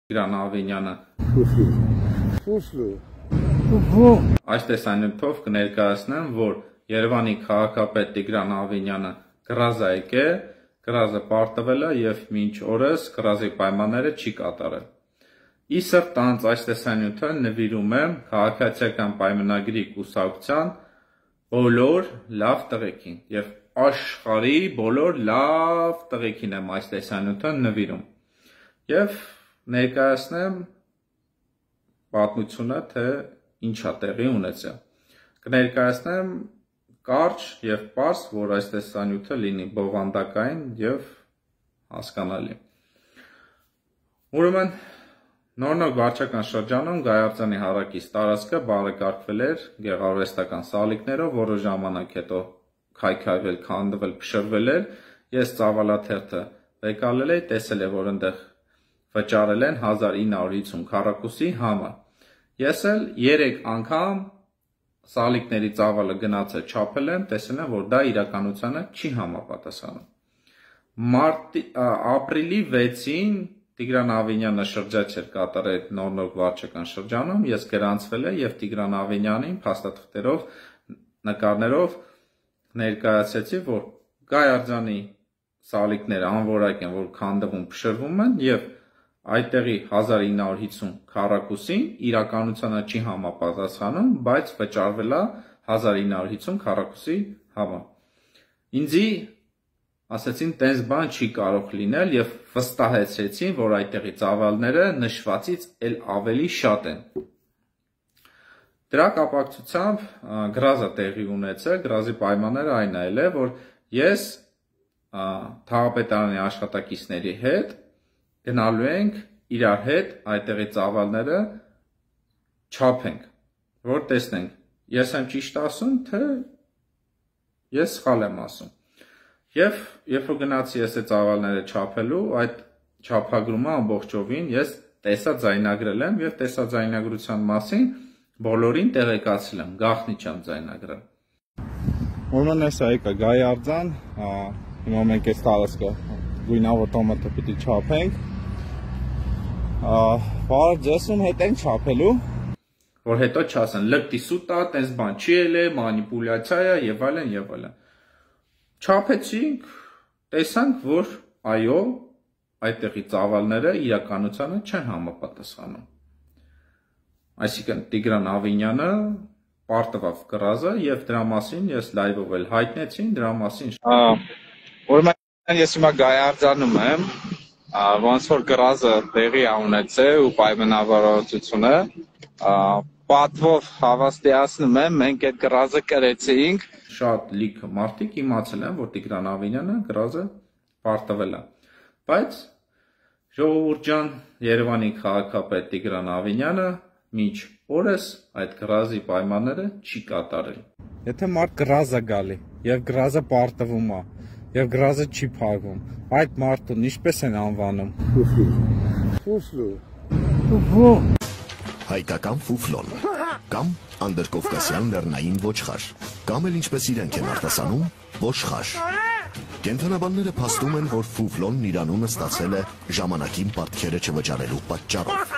Տիգրան Ավինյանը այս տեսանյութով կներկայացնեմ, որ Երևանի քաղաքապետ Տիգրան Ավինյանը կռազ է եկել, կռազը պարտվել է եւ մինչ օրս կռազի պայմանները չի կատարել։ Իսրտ տանց այս տեսանյութը նվիրում եմ քաղաքացիական պայմանագրի կուսակցության բոլոր լավ տղեկին եւ աշխարհի բոլոր լավ տղեկին եմ այս տեսանյութը նվիրում եւ ներկայացնեմ պատմությունը, թե ինչ է տեղի ունեցել։ Կներկայացնեմ կարճ եւ պարզ, որ այս տեսանյութը լինի բովանդակային եւ հասկանալի։ Ուրեմն նոր վարչական շրջանում Գայարծանի հարակից տարածքը բարեկարգվել էր գեղարվեստական սալիկներով, որը ժամանակ հետո քայքայվել, քանդվել, փշրվել էր։ Ես ծավալաթերթը վեկալել էի, տեսել եմ, որ այնտեղ վճարել են 1950 քառակուսի համար։ Ես էլ 3 անգամ սալիկների ծավալը գնացել չափել եմ, տեսել եմ, որ դա իրականությանը չի համապատասխանում։ Ապրիլի 6-ին Տիգրան Ավինյանը շրջաճ էր կատարել նոր վարչական շրջանում, ես գրանցվել եմ եւ Տիգրան Ավինյանին փաստաթղթերով, նկարներով ներկայացրեցի, որ Գայարձանի սալիկները անորակ են, որ քանդվում, փշրվում են եւ այդտեղի 1950 քառակուսին իրականությանը չի համապատասխանում, բայց վճարվել է 1950 քառակուսի համար։ Ինձի ասացին, տենց բան չի կարող լինել եւ վստահեցրեցին, որ այդտեղի ծավալները նշվածից էլ ավելի շատ են։ Դրա կապակցությամբ գրազը տեղի ունեցել, գրազի պայմանները այն այլ է, որ ես թաղապետարանի աշխատակիցների հետ գնալու ենք իրար հետ այդտեղի ծավալները չափենք, որ տեսնենք, ես եմ ճիշտ ասում, թե ես սխալ եմ ասում։ Եվ երբ որ գնացի ես այդ ծավալները չափելու, այդ չափագրումը ամբողջովին ես տեսաձայնագրել եմ եւ տեսաձայնագրության մասին բոլորին տեղեկացրել եմ, գաղտնի չեմ ձայնագրել։ Ուրեմն էսա եկա Գայարձան, հիմա մենք այս տարածքը գույնավոր տոմատը պիտի չափենք։ Բարդ եսում հետ ենք չափելու, որ հետո չասեն լկտի սուտա, տես բան չի ելե, մանիպուլյացիա է եւ այլն եւ այլն։ Չափեցինք, տեսանք, որ այո, այդտեղի ծավալները իրականությանը չեն համապատասխանում։ Այսինքն Տիգրան Ավինյանը պարտվավ կռազը եւ դրա մասին ես լայվով էլ հայտնեցին, դրա մասին ուրեմն ես հիմա Գայարձանում եմ, ոնց որ կռազը տեղի է ունեցել ու պայմանավորվածությունը պատվով հավաստիացնում եմ, մենք այդ կռազը կրեցինք։ Շատ լիքը մարդիկ իմացել են, որ Տիգրան Ավինյանը կռազը պարտվել է, բայց ժողովուրդ ջան, Երևանի քաղաքապետ Տիգրան Ավինյանը մինչ օրս այդ կռազի պայմանները չի կատարել։ Եթե մարդ կռազ է գալի եւ կռազը պարտվում է եւ կռազը չի փակվում, այդ մարդուն ինչպես են անվանում։ Ֆուֆլո։ Հայկական ֆուֆլոն կամ անդրկովկասյան լեռնային ոչխար, կամ էլ ինչպես իրենք են արտասանում, ոչխար։ Կենդանաբանները փաստում են, որ ֆուֆլոնն իր անունը ստացել է ժամանակին պարտքերը չվճարելու պատճառով։